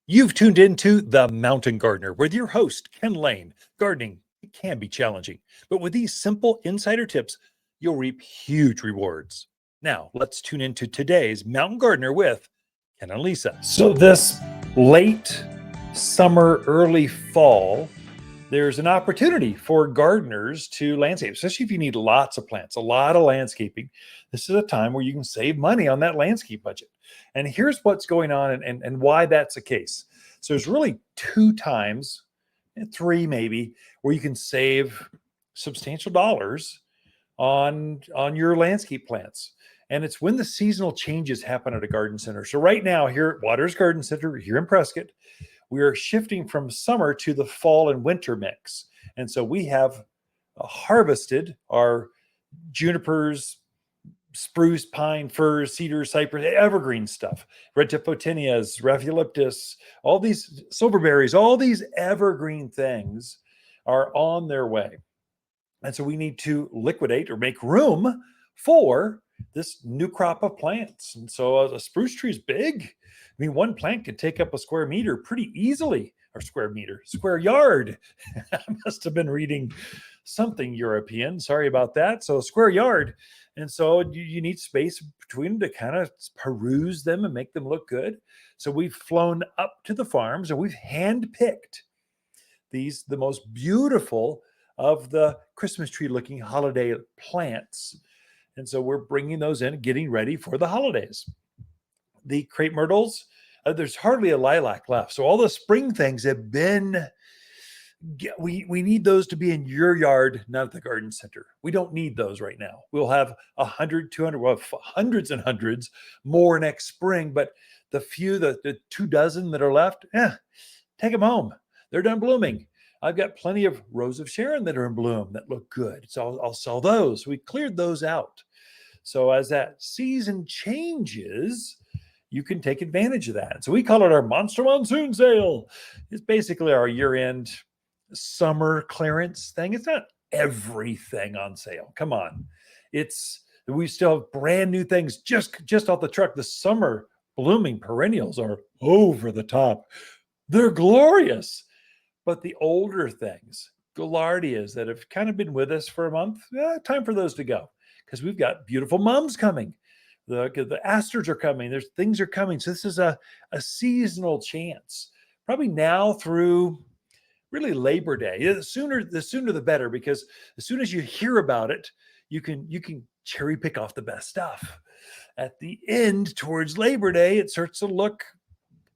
You've tuned into The Mountain Gardener with your host, Ken Lain. Gardening, it can be challenging, but with these simple insider tips, you'll reap huge rewards. Now, let's tune into today's Mountain Gardener with Ken and Lisa. So, this late summer, early fall, there's an opportunity for gardeners to landscape, especially if you need lots of plants, a lot of landscaping. This is a time where you can save money on that landscape budget. And here's what's going on and why that's the case. So there's really two times, three maybe, where you can save substantial dollars on your landscape plants. And it's when the seasonal changes happen at a garden center. So right now here at Waters Garden Center here in Prescott, we are shifting from summer to the fall and winter mix. And so we have harvested our junipers, spruce, pine, firs, cedar, cypress, evergreen stuff, red tip photinias, rhaphiolepis, all these silverberries, all these evergreen things are on their way. And so we need to liquidate or make room for this new crop of plants. And so a spruce tree is big. I mean, one plant can take up a square meter pretty easily, or square yard. I must have been reading something European. Sorry about that. So a square yard. And so you need space between them to kind of peruse them and make them look good. So we've flown up to the farms and we've handpicked the most beautiful of the Christmas tree looking holiday plants. And so we're bringing those in, getting ready for the holidays. The crepe myrtles, there's hardly a lilac left. So all the spring things have been, we need those to be in your yard, not at the garden center. We don't need those right now. We'll have 100, 200, well, hundreds and hundreds more next spring. But the few, the 24 that are left, take them home. They're done blooming. I've got plenty of Rose of Sharon that are in bloom that look good. So I'll sell those. We cleared those out. So as that season changes, you can take advantage of that. So we call it our Monster Monsoon Sale. It's basically our year-end summer clearance thing. It's not everything on sale. Come on. We still have brand new things just off the truck. The summer blooming perennials are over the top. They're glorious. But the older things, gaillardias that have kind of been with us for a month, time for those to go because we've got beautiful mums coming. The asters are coming. Things are coming. So this is a seasonal chance. Probably now through really Labor Day. The sooner the better, because as soon as you hear about it, you can cherry pick off the best stuff. At the end, towards Labor Day, it starts to look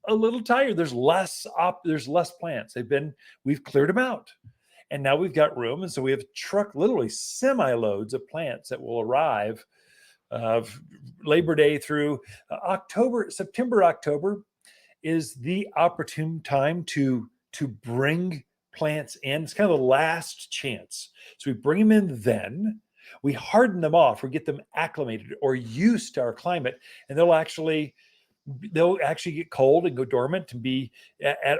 a little tired. There's less plants. We've cleared them out. And now we've got room. And so we have literally semi-loads of plants that will arrive of Labor Day through September, October is the opportune time to bring plants in. It's kind of the last chance. So we bring them in then. We harden them off or get them acclimated or used to our climate, and they'll actually get cold and go dormant and be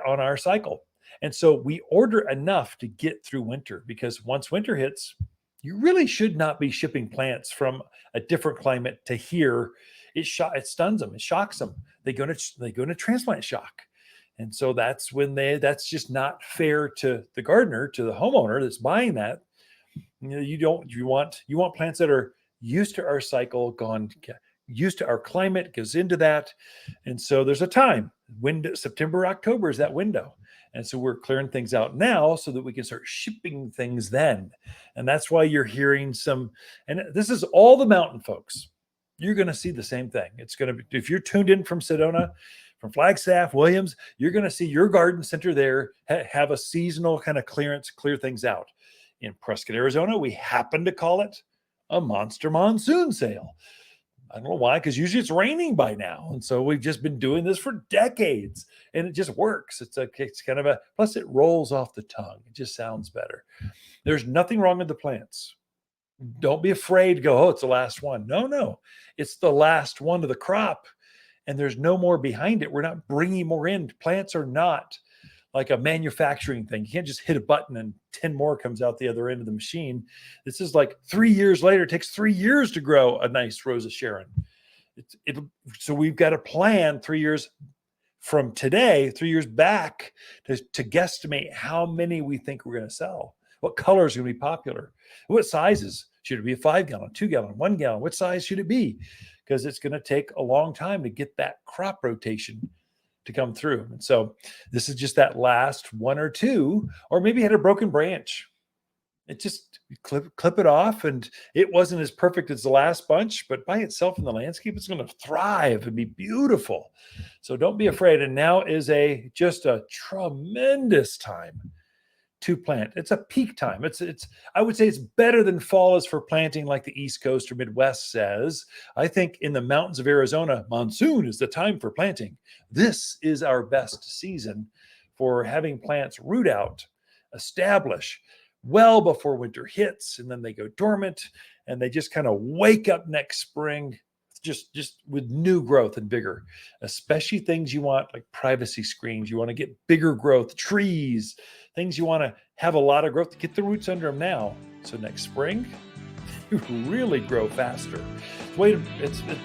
on our cycle. And so we order enough to get through winter, because once winter hits, you really should not be shipping plants from a different climate to here. It stuns them. It shocks them. They go into transplant shock. And so that's just not fair to the gardener, to the homeowner that's buying that. You want plants that are used to our cycle, used to our climate, goes into that. And so there's a time window. September, October is that window. And so we're clearing things out now so that we can start shipping things then. And that's why you're hearing and this is all the mountain folks. You're going to see the same thing. It's going to be, if you're tuned in from Sedona, from Flagstaff, Williams, you're going to see your garden center there have a seasonal kind of clear things out. In Prescott, Arizona, we happen to call it a Monster Monsoon Sale. I don't know why, because usually it's raining by now. And so we've just been doing this for decades and it just works. It's kind of plus it rolls off the tongue. It just sounds better. There's nothing wrong with the plants. Don't be afraid to go, oh, it's the last one. No, it's the last one of the crop and there's no more behind it. We're not bringing more in. Plants are not like a manufacturing thing. You can't just hit a button and 10 more comes out the other end of the machine. This is like 3 years later. It takes 3 years to grow a nice Rose of Sharon. So we've got to plan 3 years from today 3 years back to guesstimate how many we think we're going to sell, what colors are going to be popular, what sizes. Should it be a 5 gallon, 2 gallon, 1 gallon? What size should it be? Because it's going to take a long time to get that crop rotation to come through. And so this is just that last one or two, or maybe had a broken branch. It just clip it off, and it wasn't as perfect as the last bunch, but by itself in the landscape, it's going to thrive and be beautiful. So don't be afraid. And now is just a tremendous time to plant. It's a peak time. It's I would say it's better than fall is for planting, like the East Coast or Midwest says. I think in the mountains of Arizona, monsoon is the time for planting. This is our best season for having plants root out, establish well before winter hits, and then they go dormant and they just kind of wake up next spring just with new growth and vigor, especially things you want like privacy screens. You want to get bigger growth, trees, things you want to have a lot of growth. Get the roots under them now, so next spring you really grow faster.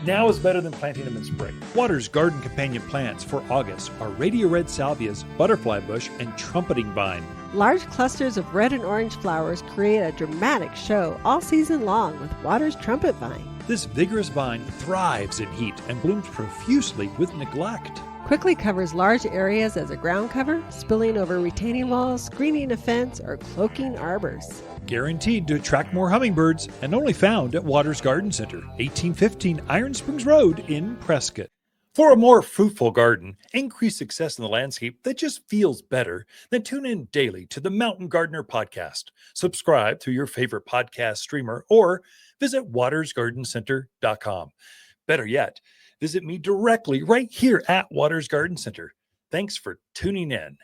Now is better than planting them in spring. Water's garden companion plants for August are radio red salvias, butterfly bush, and trumpeting vine. Large clusters of red and orange flowers create a dramatic show all season long with Water's trumpet vine. This vigorous vine thrives in heat and blooms profusely with neglect. Quickly covers large areas as a ground cover, spilling over retaining walls, screening a fence, or cloaking arbors. Guaranteed to attract more hummingbirds, and only found at Water's Garden Center, 1815 Iron Springs Road in Prescott. For a more fruitful garden, increased success in the landscape that just feels better, then tune in daily to the Mountain Gardener podcast. Subscribe through your favorite podcast streamer or visit watersgardencenter.com. Better yet, visit me directly right here at Waters Garden Center. Thanks for tuning in.